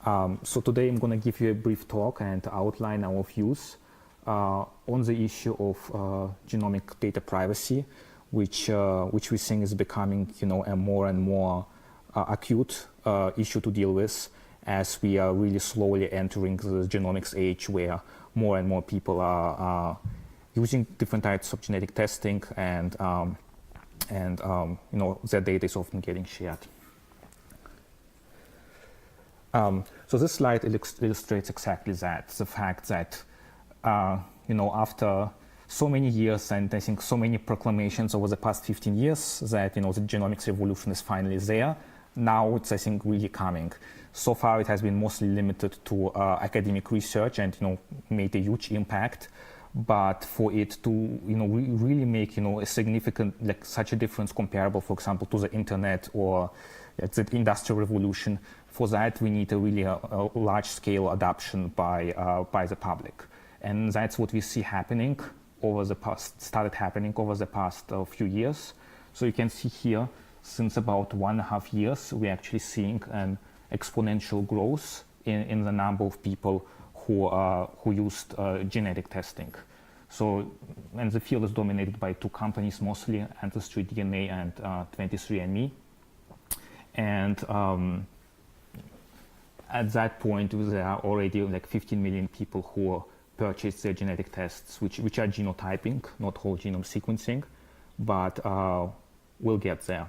So today I'm going to give you a brief talk and outline our views on the issue of genomic data privacy, which we think is becoming, a more and more acute issue to deal with, as we are really slowly entering the genomics age, where more and more people are using different types of genetic testing, and their data is often getting shared. So this slide illustrates exactly that, the fact that, after so many years and I think so many proclamations over the past 15 years that, the genomics revolution is finally there, now it's, I think, really coming. So far it has been mostly limited to academic research and, made a huge impact. But for it to, really make, a significant, such a difference comparable, for example, to the internet or the industrial revolution, for that we need a really large-scale adoption by the public. And that's what we see happening started happening over the past few years. So you can see here, since about 1.5 years, we're actually seeing an exponential growth in the number of people who used genetic testing. So, and the field is dominated by two companies mostly, Ancestry.DNA and 23andMe. And at that point, there are already 15 million people who purchased their genetic tests, which are genotyping, not whole genome sequencing, but we'll get there.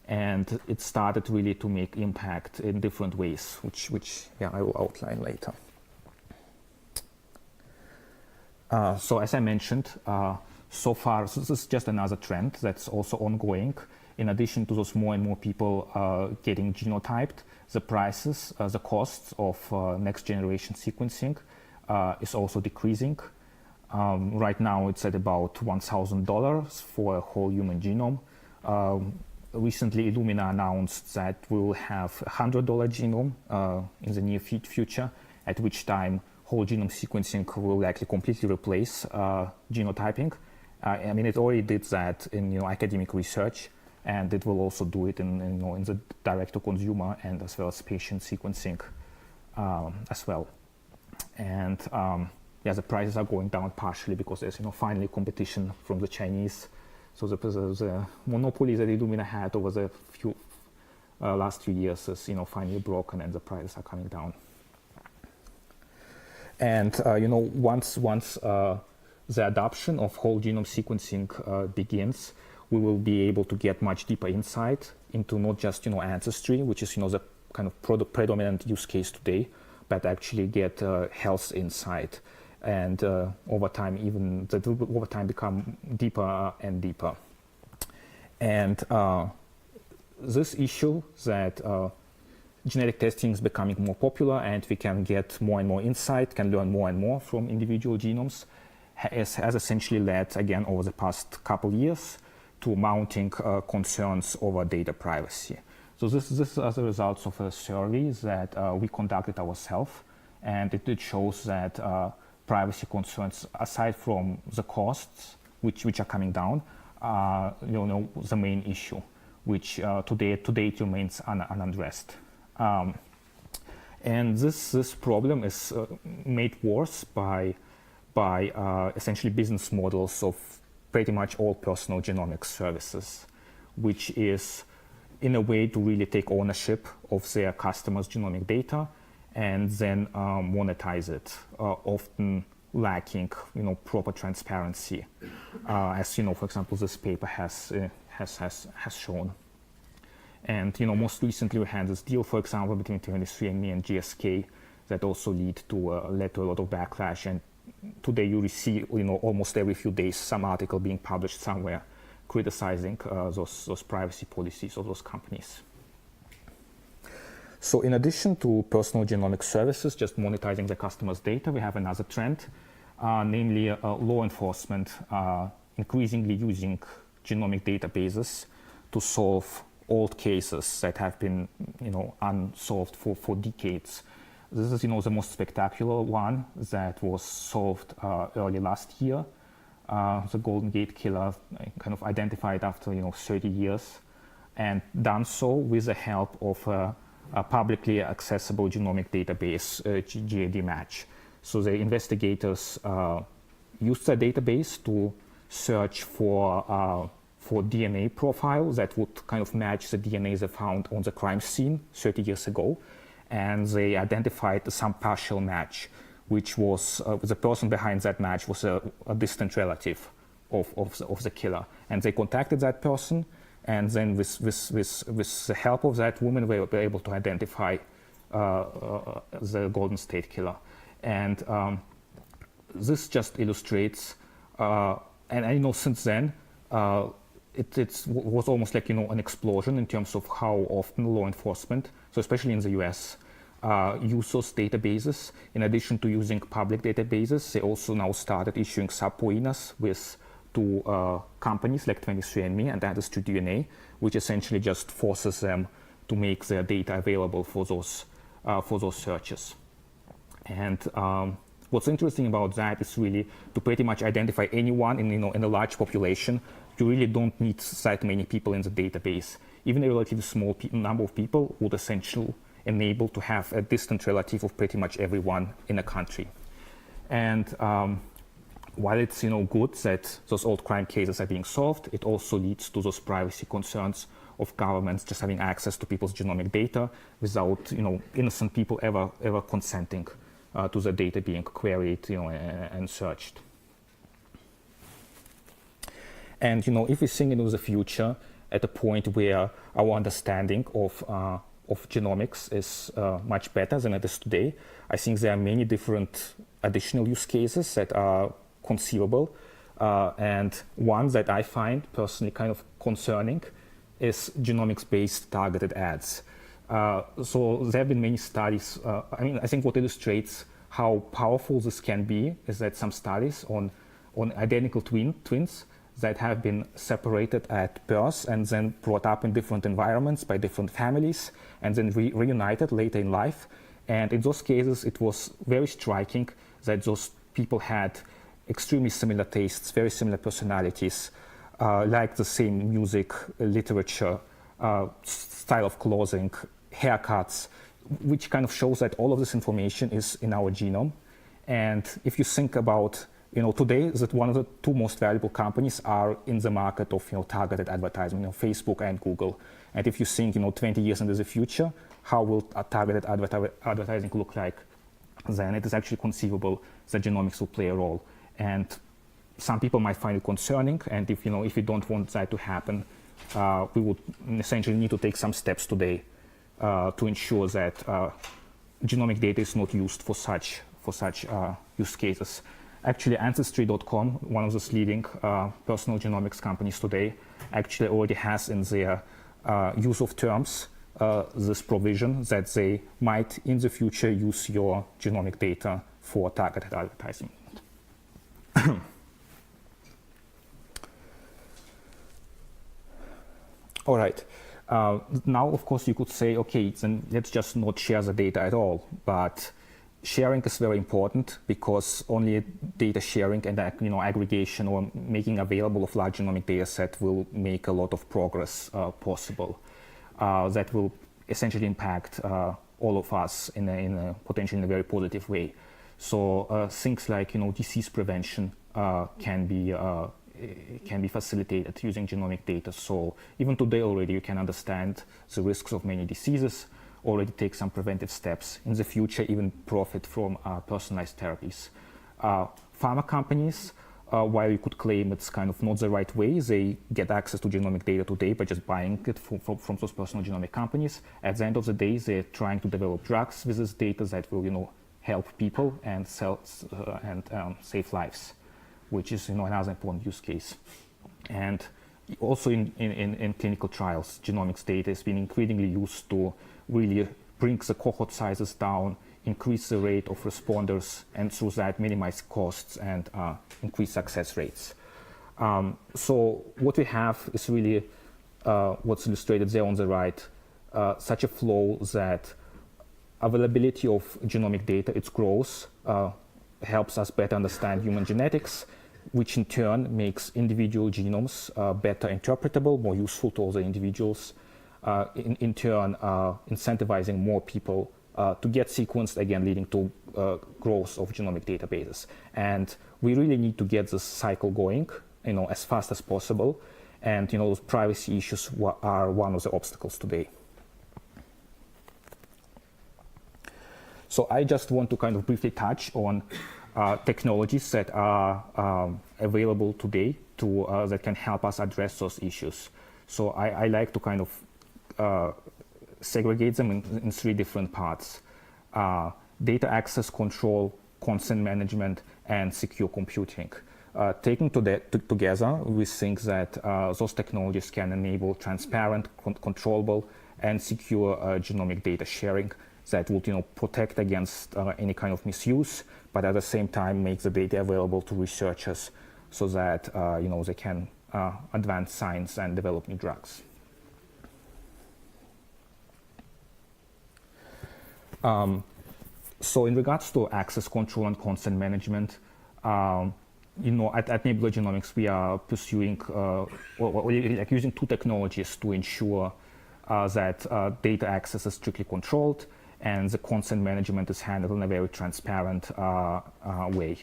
And it started really to make impact in different ways, which I will outline later. So as I mentioned, so far, this is just another trend that's also ongoing. In addition to those more and more people getting genotyped, the prices, the costs of next generation sequencing is also decreasing. Right now it's at about $1,000 for a whole human genome. Recently, Illumina announced that we will have a $100 genome in the near future, at which time whole genome sequencing will likely completely replace genotyping. I mean, it already did that in academic research, and it will also do it in the direct-to-consumer and as well as patient sequencing as well. And the prices are going down partially because there's finally competition from the Chinese. So the monopoly that Illumina had over the last few years is finally broken, and the prices are coming down. And once the adoption of whole genome sequencing begins, we will be able to get much deeper insight into not just ancestry, which is the kind of predominant use case today, but actually get health insight, and over time become deeper and deeper. And this issue that genetic testing is becoming more popular and we can get more and more insight, can learn more and more from individual genomes, has essentially led, again, over the past couple years to mounting concerns over data privacy. So this are the results of a survey that we conducted ourselves, and it shows that privacy concerns, aside from the costs, which are coming down, are the main issue, which today it remains unaddressed. And this problem is made worse by essentially business models of pretty much all personal genomics services, which is in a way to really take ownership of their customers' genomic data and then monetize it, often lacking proper transparency, as for example this paper has shown. And most recently we had this deal, for example, between 23andMe and GSK that also led to a lot of backlash. And today you see almost every few days some article being published somewhere criticizing those privacy policies of those companies. So in addition to personal genomic services just monetizing the customer's data, we have another trend, namely law enforcement increasingly using genomic databases to solve old cases that have been unsolved for decades. This is the most spectacular one that was solved early last year. The Golden Gate Killer, kind of identified after 30 years, and done so with the help of a publicly accessible genomic database, GADMatch. So the investigators used the database to search for DNA profile that would kind of match the DNA they found on the crime scene 30 years ago. And they identified some partial match, which was the person behind that match was a distant relative of the killer. And they contacted that person, and then with the help of that woman, they were able to identify the Golden State Killer. And this just illustrates, and I know since then, it was almost like, an explosion in terms of how often law enforcement, so especially in the US, use those databases. In addition to using public databases, they also now started issuing subpoenas to companies like 23andMe and Ancestry.DNA, which essentially just forces them to make their data available for those searches. And what's interesting about that is really to pretty much identify anyone in a large population. You really don't need that many people in the database. Even a relatively small number of people would essentially enable to have a distant relative of pretty much everyone in a country. And while it's good that those old crime cases are being solved, it also leads to those privacy concerns of governments just having access to people's genomic data without innocent people ever consenting to the data being queried and searched. And if we think into the future at a point where our understanding of genomics is much better than it is today, I think there are many different additional use cases that are conceivable. And one that I find personally kind of concerning is genomics-based targeted ads. So there have been many studies. I think what illustrates how powerful this can be is that some studies on identical twins that have been separated at birth and then brought up in different environments by different families and then reunited later in life. And in those cases, it was very striking that those people had extremely similar tastes, very similar personalities, like the same music, literature, style of clothing, haircuts, which kind of shows that all of this information is in our genome. And if you think about today, that one of the two most valuable companies are in the market of targeted advertising, Facebook and Google. And if you think 20 years into the future, how will targeted advertising look like? Then it is actually conceivable that genomics will play a role. And some people might find it concerning. And if you don't want that to happen, we would essentially need to take some steps today to ensure that genomic data is not used for such use cases. Actually, Ancestry.com, one of those leading personal genomics companies today, actually already has in their use of terms this provision that they might in the future use your genomic data for targeted advertising. All right. Now, of course, you could say, okay, then let's just not share the data at all. But sharing is very important because only data sharing and aggregation or making available of large genomic data set will make a lot of progress possible. That will essentially impact all of us in a potentially in a very positive way. So things like disease prevention can be facilitated using genomic data. So even today already you can understand the risks of many diseases, already take some preventive steps. In the future, even profit from personalized therapies. Pharma companies, while you could claim it's kind of not the right way, they get access to genomic data today by just buying it from those personal genomic companies. At the end of the day, they're trying to develop drugs with this data that will, help people and save lives, which is another important use case. And also in clinical trials, genomics data has been increasingly used to really bring the cohort sizes down, increase the rate of responders, and through that minimize costs and increase success rates. So what we have is really what's illustrated there on the right, such a flow that availability of genomic data, its growth, helps us better understand human genetics, which in turn makes individual genomes better interpretable, more useful to other individuals. in turn incentivizing more people to get sequenced, again leading to growth of genomic databases. And we really need to get this cycle going, as fast as possible. And those privacy issues are one of the obstacles today. So I just want to kind of briefly touch on technologies that are available today that can help us address those issues. So I like to kind of segregate them in three different parts: data access control, consent management, and secure computing. Taken together, we think that those technologies can enable transparent, controllable, and secure genomic data sharing that would protect against any kind of misuse, but at the same time make the data available to researchers so that they can advance science and develop new drugs. So in regards to access control and consent management, at Nebula Genomics, we are pursuing using two technologies to ensure that data access is strictly controlled and the consent management is handled in a very transparent way.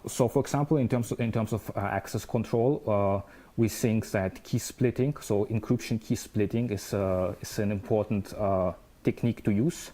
So, for example, in terms of access control, we think that key splitting, so encryption key splitting, is an important technique to use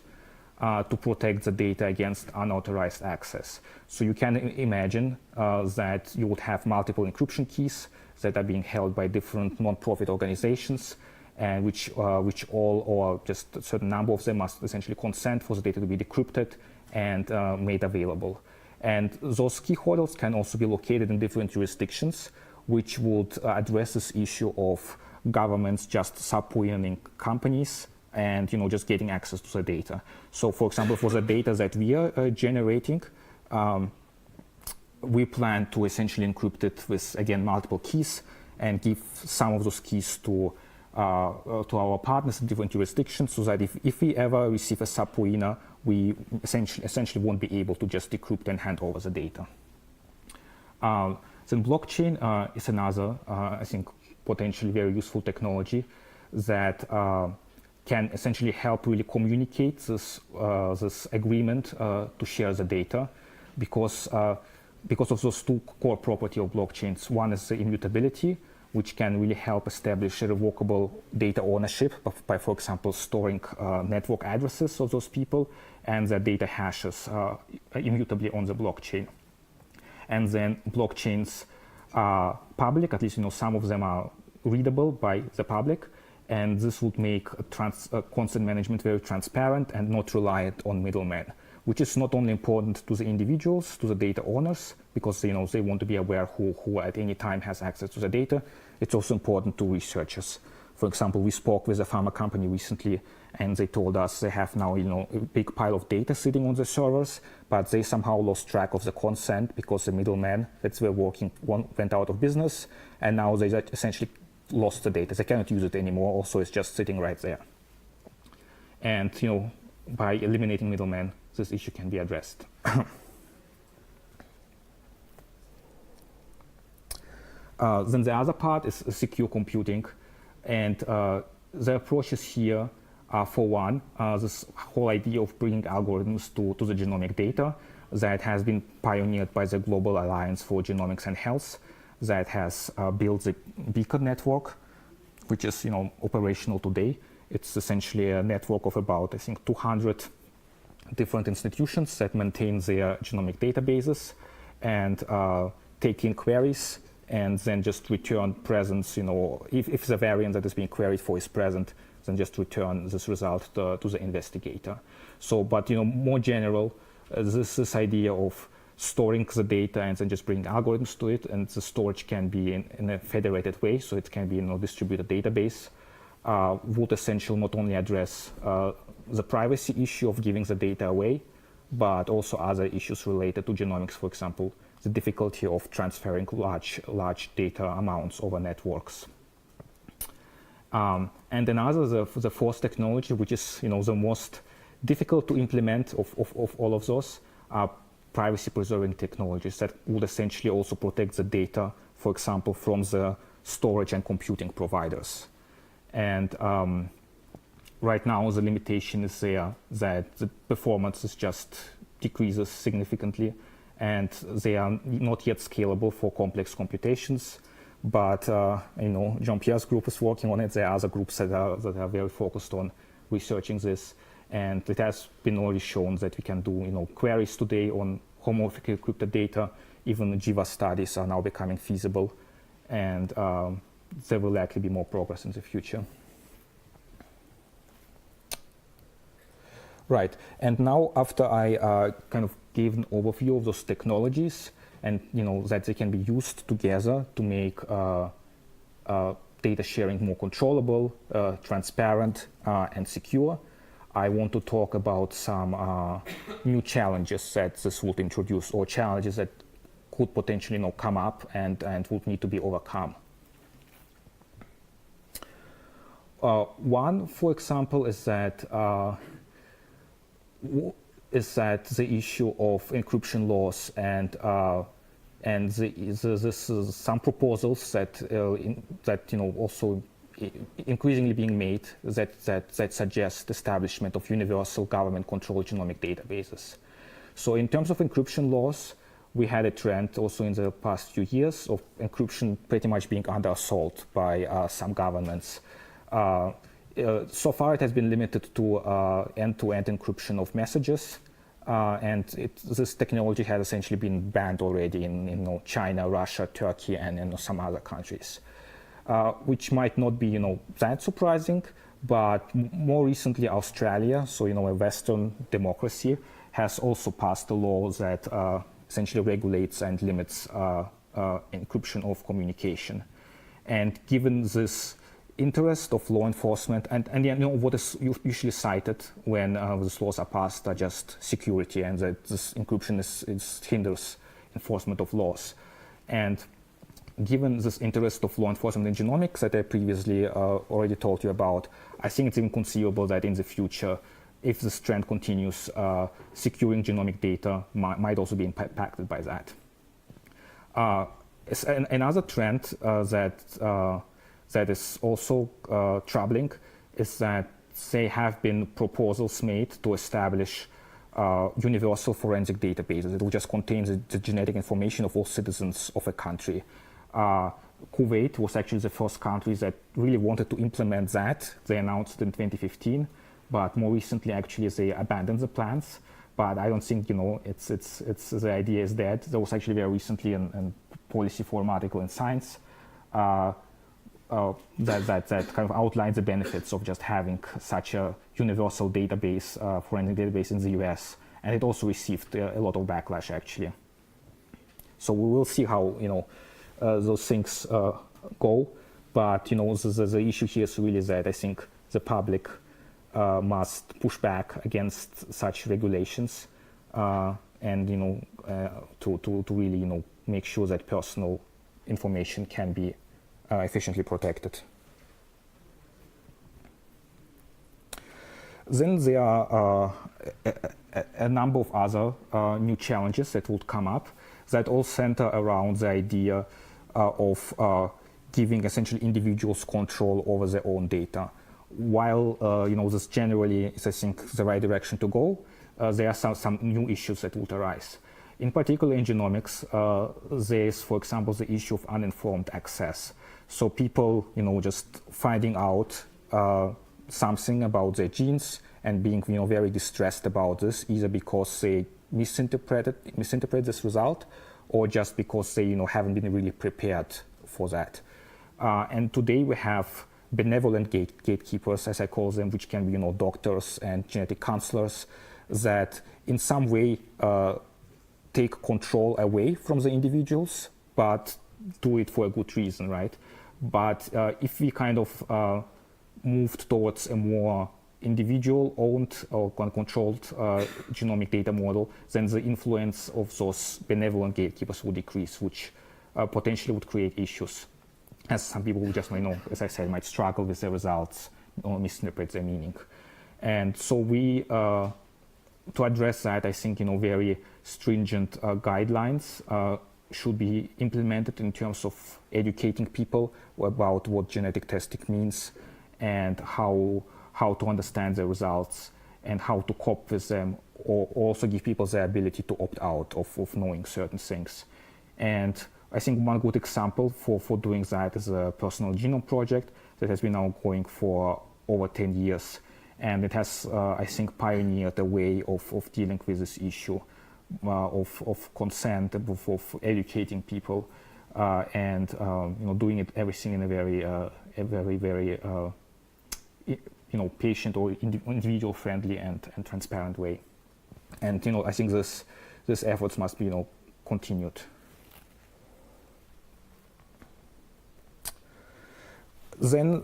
to protect the data against unauthorized access. So you can imagine that you would have multiple encryption keys that are being held by different non-profit organizations, and which all, or just a certain number of them, must essentially consent for the data to be decrypted and made available. And those key holders can also be located in different jurisdictions, which would address this issue of governments just subpoenaing companies and just getting access to the data. So, for example, for the data that we are generating, we plan to essentially encrypt it with, again, multiple keys and give some of those keys to our partners in different jurisdictions, so that if we ever receive a subpoena, we essentially won't be able to just decrypt and hand over the data. Then blockchain is another, I think, potentially very useful technology that can essentially help really communicate this agreement to share the data, because of those two core properties of blockchains. One is the immutability, which can really help establish irrevocable data ownership by, for example, storing network addresses of those people and their data hashes immutably on the blockchain. And then blockchains are public, at least some of them are readable by the public, and this would make consent management very transparent and not reliant on middlemen, which is not only important to the individuals, to the data owners, because they want to be aware who at any time has access to the data. It's also important to researchers. For example, we spoke with a pharma company recently, and they told us they have now a big pile of data sitting on the servers, but they somehow lost track of the consent because the middleman that were working went out of business, and now they essentially lost the data. They cannot use it anymore. Also, it's just sitting right there. And by eliminating middlemen, this issue can be addressed. Then the other part is secure computing, and the approaches here are, for one, this whole idea of bringing algorithms to the genomic data that has been pioneered by the Global Alliance for Genomics and Health, that has built the Beacon network, which is operational today. It's essentially a network of about, I think, 200 different institutions that maintain their genomic databases and take in queries and then just return presence. If the variant that is being queried for is present, then just return this result to the investigator. So, but more general, this idea of storing the data and then just bringing algorithms to it, and the storage can be in a federated way, so it can be in a distributed database, would essentially not only address the privacy issue of giving the data away, but also other issues related to genomics, for example, the difficulty of transferring large data amounts over networks. And another, the fourth technology, which is the most difficult to implement of all of those, are privacy-preserving technologies that would essentially also protect the data, for example, from the storage and computing providers. And right now, the limitation is there that the performance is just decreases significantly, and they are not yet scalable for complex computations. But Jean-Pierre's group is working on it. There are other groups that are very focused on researching this, and it has been already shown that we can do queries today on homomorphically encrypted data. Even Jiva studies are now becoming feasible, and there will likely be more progress in the future. Right, and now after I kind of gave an overview of those technologies, and that they can be used together to make data sharing more controllable, transparent, and secure, I want to talk about some new challenges that this would introduce, or challenges that could potentially come up and would need to be overcome. One, for example, is that the issue of encryption laws and some proposals that also increasingly being made that suggest establishment of universal government-controlled genomic databases. So in terms of encryption laws, we had a trend also in the past few years of encryption pretty much being under assault by some governments. So far, it has been limited to end-to-end encryption of messages, and this technology has essentially been banned already in China, Russia, Turkey, and some other countries, which might not be that surprising. But more recently, Australia, so a Western democracy, has also passed a law that essentially regulates and limits encryption of communication. And given this interest of law enforcement, and what is usually cited when these laws are passed are just security, and that this encryption hinders enforcement of laws. And given this interest of law enforcement in genomics that I previously already told you about, I think it's inconceivable that in the future, if this trend continues, securing genomic data might also be impacted by that. Another trend that is also troubling is that there have been proposals made to establish universal forensic databases. It will just contain the genetic information of all citizens of a country. Kuwait was actually the first country that really wanted to implement that. They announced in 2015, but more recently, actually, they abandoned the plans. But I don't think it's the idea is dead. There was actually very recently a policy forum article in Science that kind of outlines the benefits of just having such a universal database, forensic database in the US, and it also received a lot of backlash actually. So we will see how those things go, but the issue here is really that I think the public must push back against such regulations and to really make sure that personal information can be efficiently protected. Then there are a number of other new challenges that would come up that all center around the idea of giving essentially individuals control over their own data. While this generally is, I think, the right direction to go, there are some new issues that would arise. In particular, in genomics, there is, for example, the issue of uninformed access. So people, just finding out something about their genes and being, very distressed about this, either because they misinterpret this result, or just because they, haven't been really prepared for that. And today we have benevolent gatekeepers, as I call them, which can be, doctors and genetic counselors, that in some way take control away from the individuals, but do it for a good reason, right? But if we kind of moved towards a more individual-owned or controlled genomic data model, then the influence of those benevolent gatekeepers would decrease, which potentially would create issues, as some people who just as I said, might struggle with the results or misinterpret their meaning. And so we, to address that, I think, very stringent guidelines should be implemented in terms of educating people about what genetic testing means, and how to understand the results and how to cope with them, or also give people the ability to opt out of knowing certain things. And I think one good example for doing that is a Personal Genome Project that has been now going for over 10 years. And it has, I think, pioneered a way of dealing with this issue of consent, of educating people, and doing everything in a very patient or individual friendly and transparent way. And I think this efforts must be continued. Then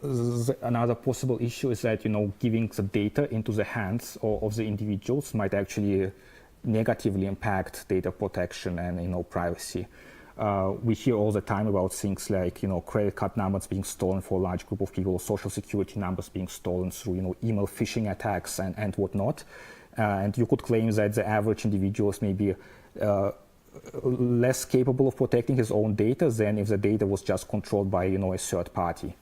another possible issue is that giving the data into the hands of the individuals might actually negatively impact data protection and privacy. We hear all the time about things like credit card numbers being stolen for a large group of people, social security numbers being stolen through email phishing attacks and whatnot. And you could claim that the average individuals may be less capable of protecting his own data than if the data was just controlled by a third party.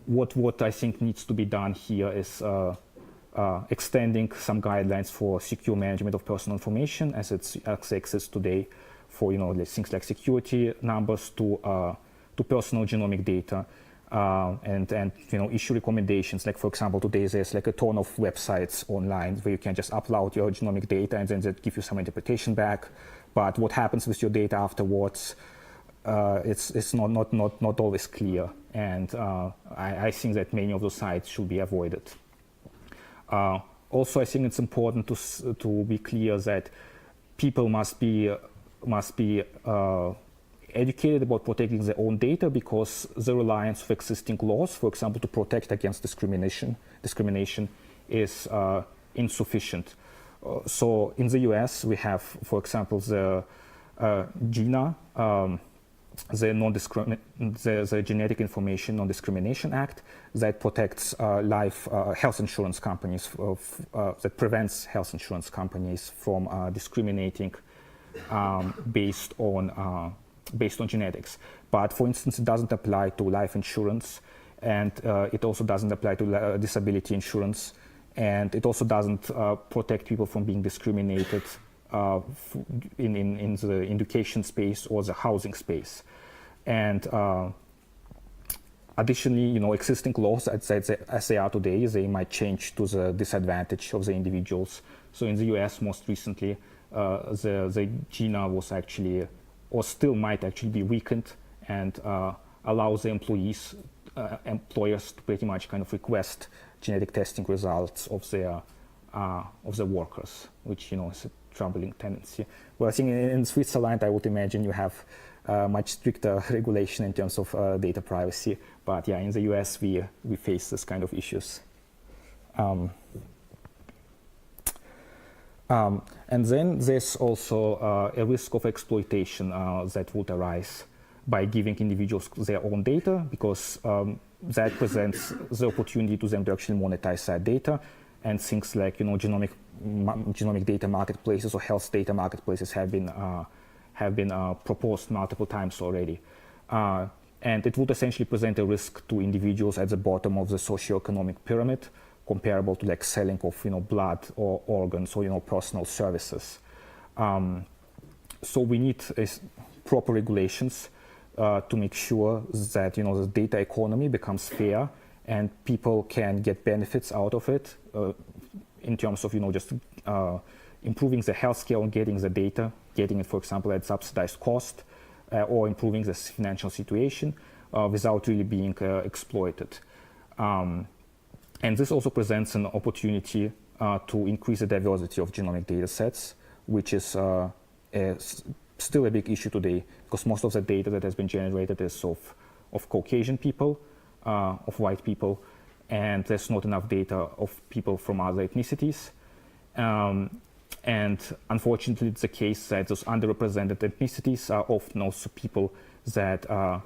What I think needs to be done here is extending some guidelines for secure management of personal information as it exists today for things like security numbers to personal genomic data, and issue recommendations. Like, for example, today there's like a ton of websites online where you can just upload your genomic data and then they give you some interpretation back. But what happens with your data afterwards, it's not always clear, and I think that many of those sites should be avoided. Also, I think it's important to be clear that people must be educated about protecting their own data, because the reliance of existing laws, for example, to protect against discrimination is insufficient. So in the US, we have, for example, the GINA, the Genetic Information Non-Discrimination Act, that protects health insurance companies, that prevents health insurance companies from discriminating based on genetics. But for instance, it doesn't apply to life insurance, and it also doesn't apply to disability insurance, and it also doesn't protect people from being discriminated in the education space or the housing space. And additionally, existing laws as they are today, they might change to the disadvantage of the individuals. So in the US, most recently, the GINA was actually, or still might actually be weakened, and allows the employers to pretty much kind of request genetic testing results of their workers, which is a troubling tendency. Well, I think in Switzerland, I would imagine you have much stricter regulation in terms of data privacy. But yeah, in the US, we face this kind of issues. And then there's also a risk of exploitation that would arise by giving individuals their own data, because that presents the opportunity to them to actually monetize that data. And things like genomic data marketplaces or health data marketplaces have been proposed multiple times already. And it would essentially present a risk to individuals at the bottom of the socioeconomic pyramid, comparable to like selling of blood or organs or personal services. So we need proper regulations to make sure that the data economy becomes fair and people can get benefits out of it in terms of just improving the healthcare and getting the data, getting it, for example, at subsidized cost, or improving the financial situation without really being exploited. And this also presents an opportunity to increase the diversity of genomic data sets, which is still a big issue today, because most of the data that has been generated is of Caucasian people, of white people, and there's not enough data of people from other ethnicities. And unfortunately, it's the case that those underrepresented ethnicities are often also people that are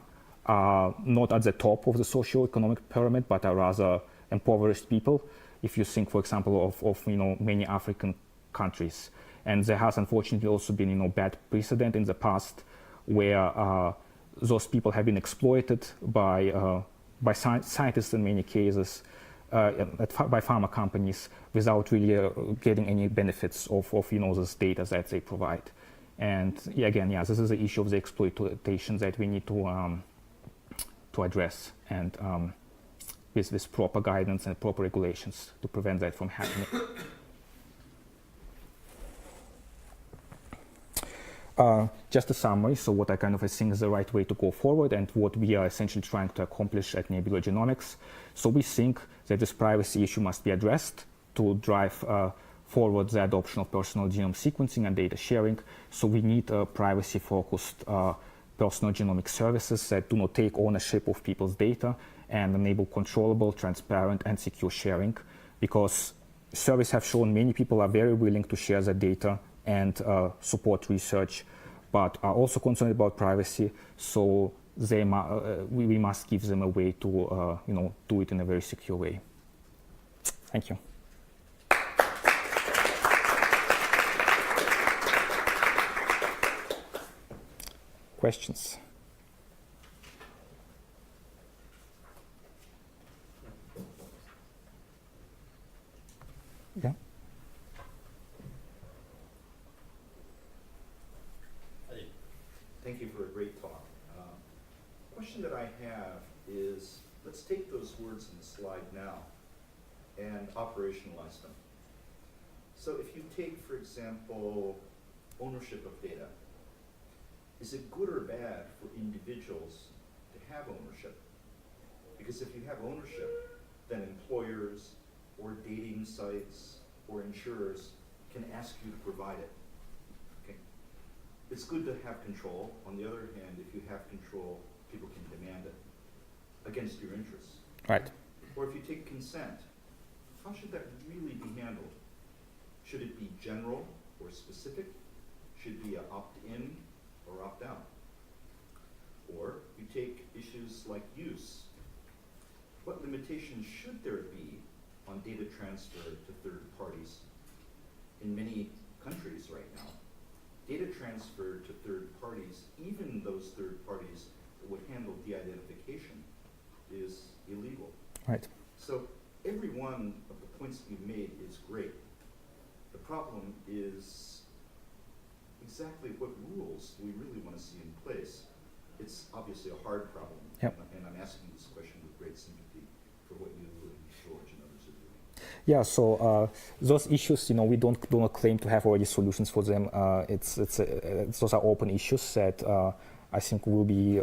not at the top of the socioeconomic pyramid, but are rather impoverished people. If you think, for example, of many African countries, and there has unfortunately also been bad precedent in the past where those people have been exploited by scientists in many cases, by pharma companies, without really getting any benefits of this data that they provide. And again, this is the issue of the exploitation that we need to address, and with proper guidance and proper regulations to prevent that from happening. Just a summary, so what I think is the right way to go forward and what we are essentially trying to accomplish at Nebula Genomics. So we think that this privacy issue must be addressed to drive forward the adoption of personal genome sequencing and data sharing. So we need privacy-focused personal genomic services that do not take ownership of people's data and enable controllable, transparent, and secure sharing, because surveys have shown many people are very willing to share their data and support research, but are also concerned about privacy. So we must give them a way to do it in a very secure way. Thank you. Questions? Yeah. Thank you for a great talk. Question that I have is, let's take those words in the slide now and operationalize them. So if you take, for example, ownership of data, is it good or bad for individuals to have ownership? Because if you have ownership, then employers or dating sites or insurers can ask you to provide it. It's good to have control. On the other hand, if you have control, people can demand it against your interests. Right. Or if you take consent, how should that really be handled? Should it be general or specific? Should it be an opt-in or opt-out? Or you take issues like use. What limitations should there be on data transfer to third parties? In many countries right now, data transfer to third parties, even those third parties that would handle de-identification, is illegal. Right. So every one of the points that you've made is great. The problem is exactly what rules do we really want to see in place? It's obviously a hard problem, yep. And I'm asking this question with great sympathy for what you and George and others are doing. Yeah, so those issues, we do not claim to have already solutions for them. Those are open issues that I think will be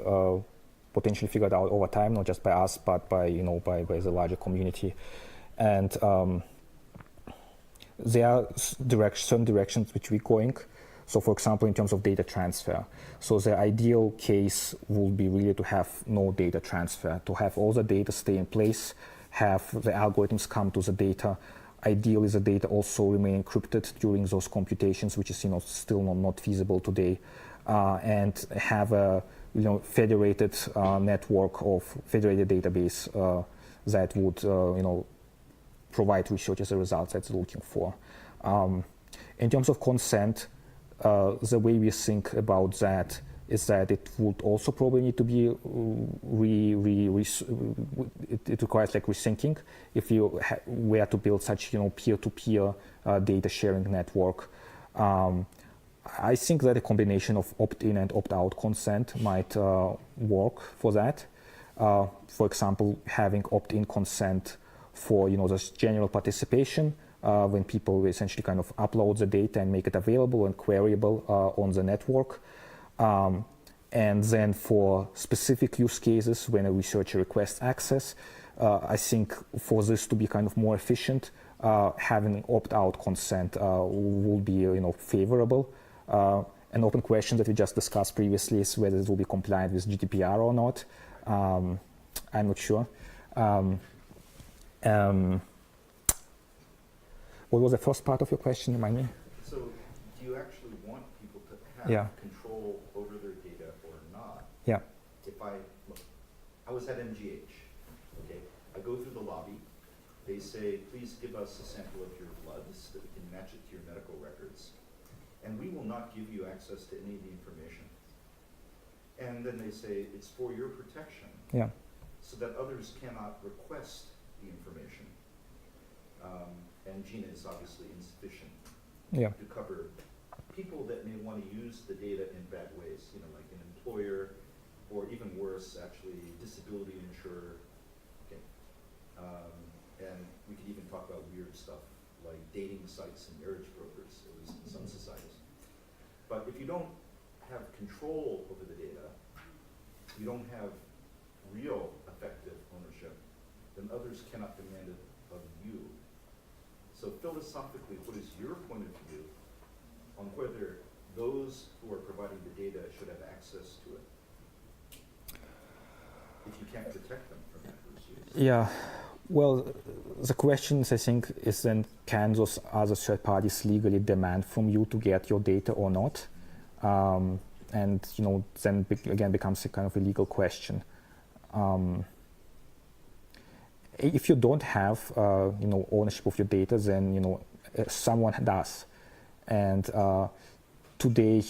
potentially figured out over time, not just by us, but by the larger community. And there are certain directions which we're going. So, for example, in terms of data transfer, so the ideal case would be really to have no data transfer, to have all the data stay in place, have the algorithms come to the data. Ideally, the data also remain encrypted during those computations, which is still not feasible today, and have a federated network of federated database that would provide researchers the results that they're looking for. In terms of consent, the way we think about that is that it would also probably need to be it requires like rethinking if you were to build such peer-to-peer data sharing network. I think that a combination of opt-in and opt-out consent might work for that. For example, having opt-in consent for this general participation when people essentially kind of upload the data and make it available and queryable on the network. And then for specific use cases, when a researcher requests access, I think for this to be kind of more efficient, having opt-out consent will be favorable. An open question that we just discussed previously is whether it will be compliant with GDPR or not. I'm not sure. What was the first part of your question, remind me? So do you actually want people to have control over their data or not? Yeah. If I was at MGH, okay, I go through the lobby, they say, please give us a sample of your blood so that we can match it to your medical records, and we will not give you access to any of the information. And then they say it's for your protection, Yeah. so that others cannot request the information. And GINA is obviously insufficient Yeah. to cover people that may want to use the data in bad ways, like an employer, or even worse, actually, disability insurer. Okay. And we could even talk about weird stuff like dating sites and marriage brokers, at least in some societies. But if you don't have control over the data, you don't have real effective ownership, then others cannot demand it of you. So philosophically, what is your point of view on whether those who are providing the data should have access to it, if you can't protect them from adverse use? Yeah. Well, the question is, I think, is then, can those other third parties legally demand from you to get your data or not? And then again becomes a kind of a legal question. If you don't have ownership of your data, then someone does. And today,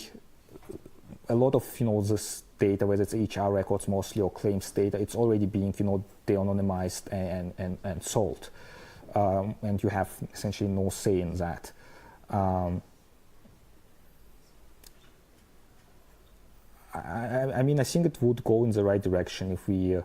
a lot of this data, whether it's HR records mostly or claims data, it's already being de-anonymized and sold, and you have essentially no say in that. I mean, I think it would go in the right direction if we,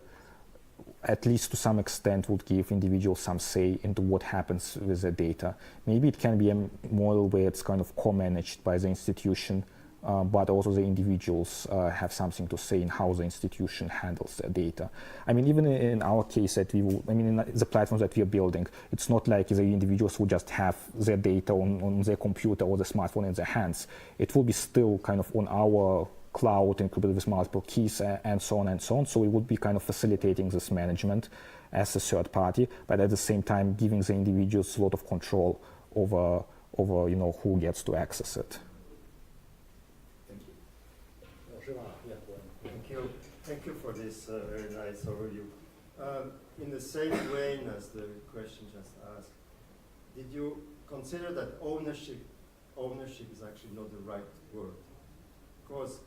at least to some extent, would give individuals some say into what happens with the data. Maybe it can be a model where it's kind of co-managed by the institution, but also the individuals have something to say in how the institution handles their data. I mean, even in our case, in the platforms that we are building, it's not like the individuals who just have their data on their computer or the smartphone in their hands. It will be still kind of on our cloud encrypted with multiple keys and so on and so on. So we would be kind of facilitating this management as a third party, but at the same time giving the individuals a lot of control over who gets to access it. Thank you. Thank you for this very nice overview. In the same vein as the question just asked, did you consider that ownership is actually not the right word? Because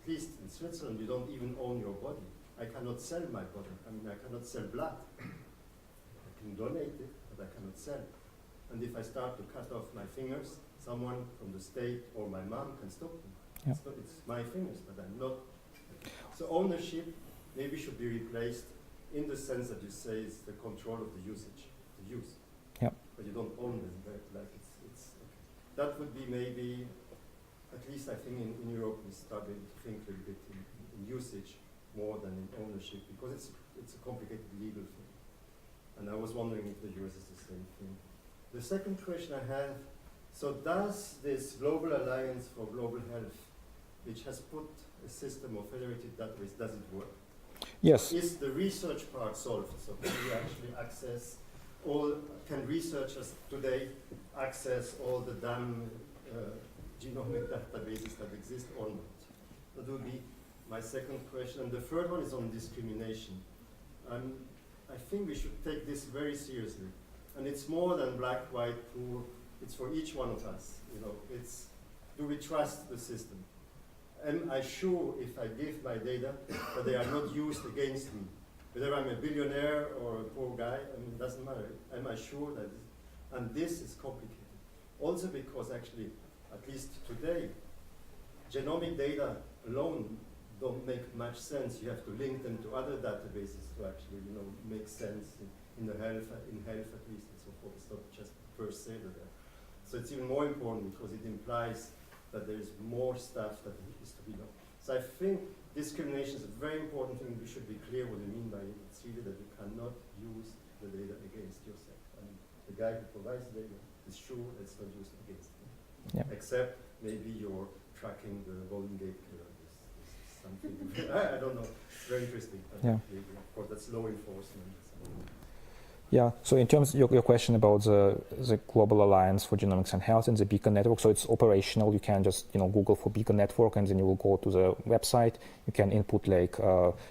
at least in Switzerland, you don't even own your body. I cannot sell my body. I cannot sell blood. I can donate it, but I cannot sell. And if I start to cut off my fingers, someone from the state or my mom can stop me. Yeah. It's my fingers, but I'm not. So ownership maybe should be replaced in the sense that you say is the control of the usage, the use. Yeah. But you don't own them. Like it's okay. That would be maybe. At least I think in Europe we started to think a little bit in usage more than in ownership, because it's a complicated legal thing. And I was wondering if the US is the same thing. The second question I have, so does this Global Alliance for Global Health, which has put a system of federated databases, does it work? Yes. Is the research part solved? So can we actually access can researchers today access all the damn genomic databases that exist or not? That would be my second question. And the third one is on discrimination. I think we should take this very seriously. And it's more than black, white, poor. It's for each one of us. It's, do we trust the system? Am I sure if I give my data that they are not used against me? Whether I'm a billionaire or a poor guy, it doesn't matter. Am I sure that? And this is complicated. Also because actually, at least today, genomic data alone don't make much sense. You have to link them to other databases to actually, make sense in health at least, and so forth. It's not just first say that. So it's even more important because it implies that there is more stuff that is to be done. So I think discrimination is a very important thing. We should be clear what we mean by it. It's really that you cannot use the data against yourself. And the guy who provides the data is sure it's not used against him. Yeah. Except maybe you're tracking the Golden Gate Killer. This something. I don't know. It's very interesting. Yeah. Of course, that's law enforcement. Yeah, so in terms of your question about the Global Alliance for Genomics and Health and the Beacon Network, so it's operational. You can just Google for Beacon Network, and then you will go to the website. You can input like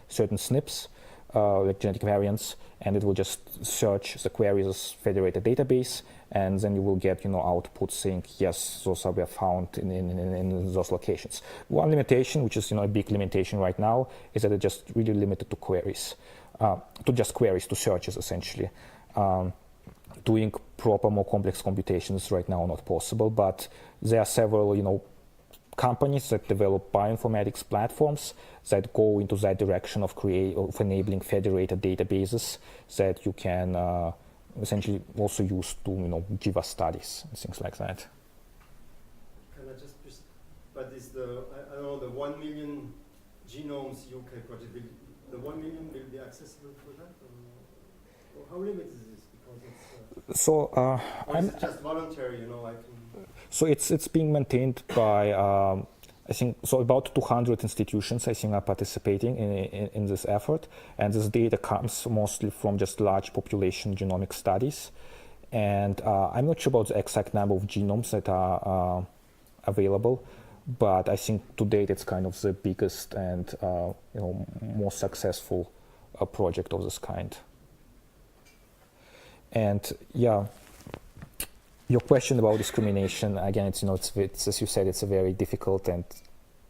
certain SNPs, like genetic variants, and it will just search the queries as federated database, and then you will get output saying yes, those were found in those locations. One limitation, which is a big limitation right now, is that it's just really limited to queries, to searches essentially. Doing proper, more complex computations right now are not possible, but there are several companies that develop bioinformatics platforms that go into that direction of enabling federated databases that you can essentially also use to give us studies and things like that. Can I just, but is I don't know, the 1 million genomes UK project, the 1 million will be accessible for that? Or how limited is this? Because it's, or is it just voluntary, I can... So it's being maintained by I think about 200 institutions I think are participating in this effort, and this data comes mostly from just large population genomic studies, and I'm not sure about the exact number of genomes that are available, but I think to date it's kind of the biggest and most successful project of this kind. And yeah. Your question about discrimination, again, it's as you said, it's a very difficult and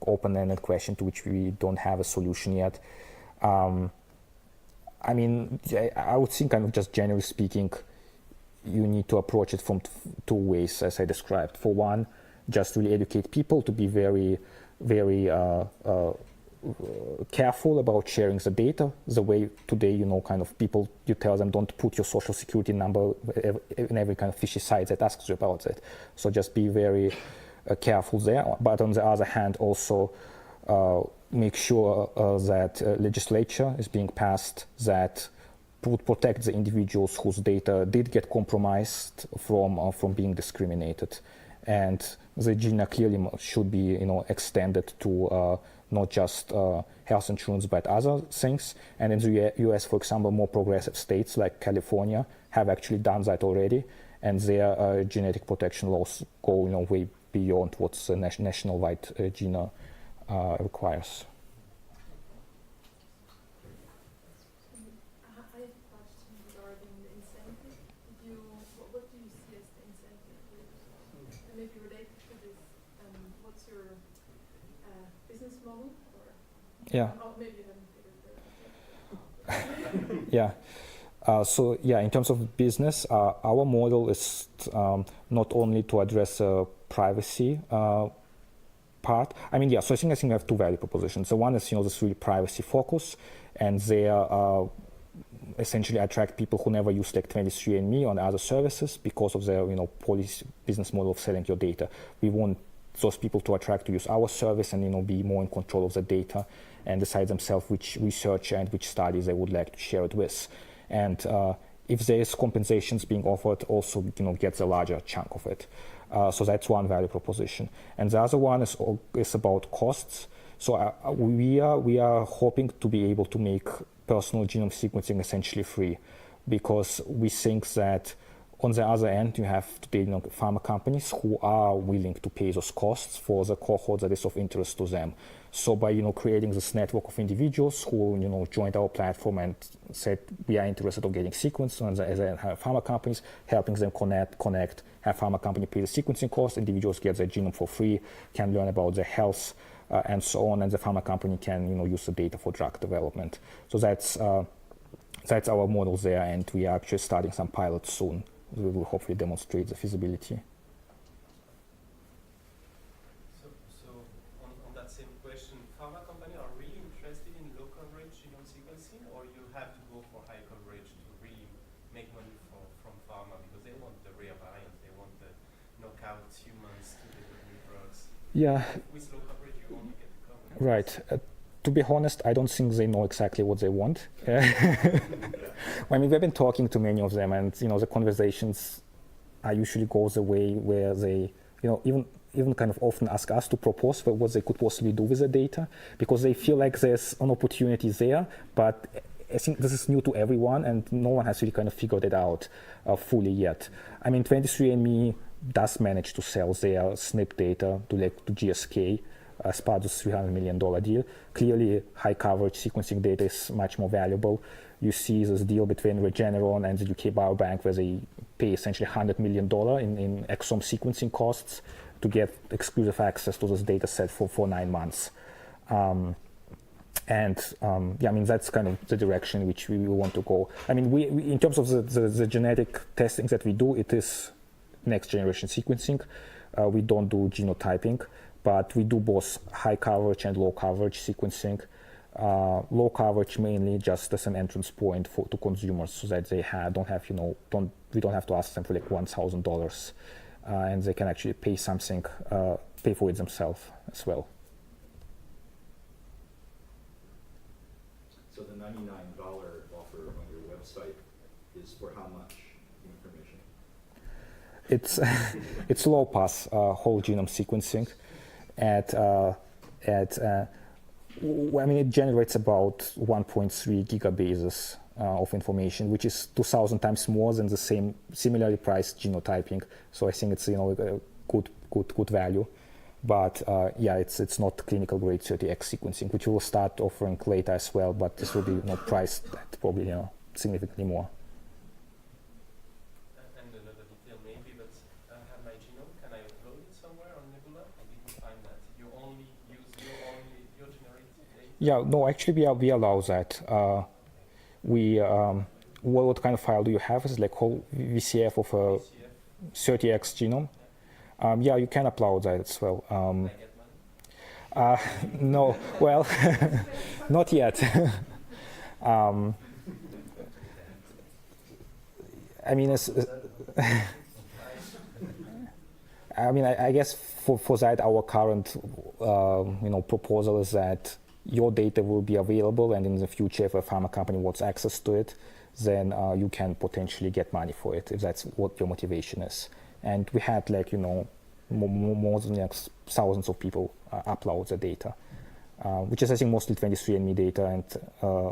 open-ended question to which we don't have a solution yet. I would think kind of just generally speaking, you need to approach it from two ways, as I described. For one, just really educate people to be very, very careful about sharing the data. The way today, kind of people, you tell them don't put your social security number in every kind of fishy site that asks you about it. So just be very careful there. But on the other hand, also make sure that legislature is being passed that would protect the individuals whose data did get compromised from being discriminated. And the GINA clearly should be, extended to not just health insurance, but other things. And in the US, for example, more progressive states like California have actually done that already, and their genetic protection laws go way beyond what the national-wide GINA requires. I have a question regarding the incentive. What do you see as the incentive? And maybe related to this, what's your business model? Or Yeah. Oh, maybe you haven't figured it out. Yeah. In terms of business, our model is not only to address privacy part. So I think we have two value propositions. So one is this really privacy focus, and they essentially attract people who never use like 23andMe or other services because of their policy business model of selling your data. We want those people to attract to use our service and be more in control of the data and decide themselves which research and which studies they would like to share it with. And if there is compensations being offered, also gets a larger chunk of it. So that's one value proposition. And the other one is about costs. So we are hoping to be able to make personal genome sequencing essentially free, because we think that on the other end, you have today pharma companies who are willing to pay those costs for the cohort that is of interest to them. So by creating this network of individuals who joined our platform and said we are interested in getting sequenced, and as pharma companies helping them connect, have pharma company pay the sequencing cost, individuals get their genome for free, can learn about their health and so on, and the pharma company can use the data for drug development. So that's our model there, and we are actually starting some pilots soon. We will hopefully demonstrate the feasibility. So on that same question, pharma companies are really interested in low coverage genome sequencing, or you have to go for high coverage to really make money from pharma, because they want the rare variants, they want the knockout humans to develop new drugs. Yeah. With low coverage, you only get the coverage. Right. To be honest, I don't think they know exactly what they want. We've been talking to many of them, and the conversations usually go the way where they, even kind of often ask us to propose for what they could possibly do with the data, because they feel like there's an opportunity there, but I think this is new to everyone, and no one has really kind of figured it out fully yet. 23andMe does manage to sell their SNP data to GSK as part of the $300 million deal. Clearly, high coverage sequencing data is much more valuable. you see this deal between Regeneron and the UK Biobank where they pay essentially $100 million in exome sequencing costs to get exclusive access to this data set for 9 months. Yeah, I mean, that's kind of the direction which we want to go. I mean, we in terms of the genetic testing that we do, it is next generation sequencing. We don't do genotyping, but we do both high coverage and low coverage sequencing. Low coverage mainly just as an entrance point to consumers, so that they we don't have to ask them for like $1,000, and they can actually pay for it themselves as well. So the $99 offer on your website is for how much information? It's low pass whole genome sequencing I mean, it generates about 1.3 gigabases of information, which is 2,000 times more than the similarly priced genotyping. So I think it's a good value. But yeah, it's not clinical grade 30x sequencing, which we will start offering later as well. But this will be priced at probably significantly more. And another detail maybe, but I have my genome. Can I upload it somewhere on Nebula? I didn't find that. You only use your generated data? Yeah, no, actually we allow that. What kind of file do you have? Is it like whole VCF of a 30x genome? Yeah, you can upload that as well. Can I get money? No, well, not yet. I mean, I guess for that, our current proposal is that your data will be available, and in the future, if a pharma company wants access to it, then you can potentially get money for it if that's what your motivation is. And we had more than thousands of people upload the data, which is I think mostly 23andMe data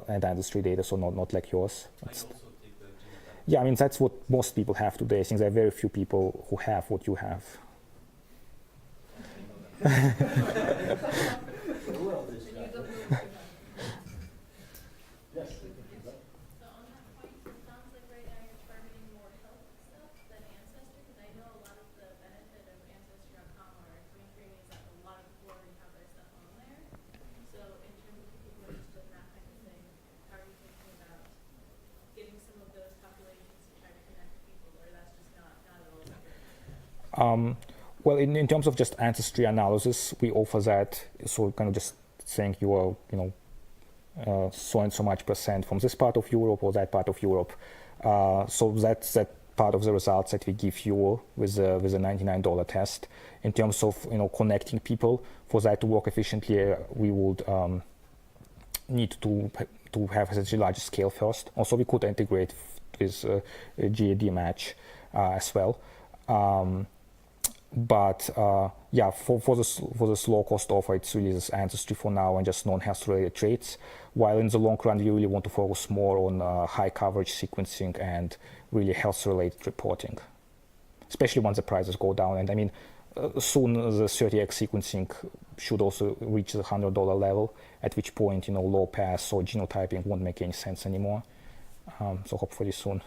and industry data, so not like yours. I also take the genotype. Yeah, I mean that's what most people have today. I think there are very few people who have what you have. Yes. So on that point, it sounds like right now you're targeting more health stuff than Ancestry, because I know a lot of the benefit of Ancestry.com or 23andMe is that a lot of people already have their stuff on there. So in terms of people who are interested in that kind of thing, how are you thinking about getting some of those populations to try to connect people, or that's just not at all? Well, in terms of just ancestry analysis, we offer that. So kind of just saying you are, so and so much % from this part of Europe or that part of Europe. So that's that part of the results that we give you with a $99 test. In terms of connecting people, for that to work efficiently, we would need to have essentially larger scale first. Also, we could integrate with GAD match as well. But yeah, for this low cost offer, it's really this ancestry for now and just non-health related traits. While in the long run, we really want to focus more on high coverage sequencing and really health related reporting, especially once the prices go down. And I mean, soon the 30x sequencing should also reach the $100 level, at which point low pass or genotyping won't make any sense anymore. So hopefully soon.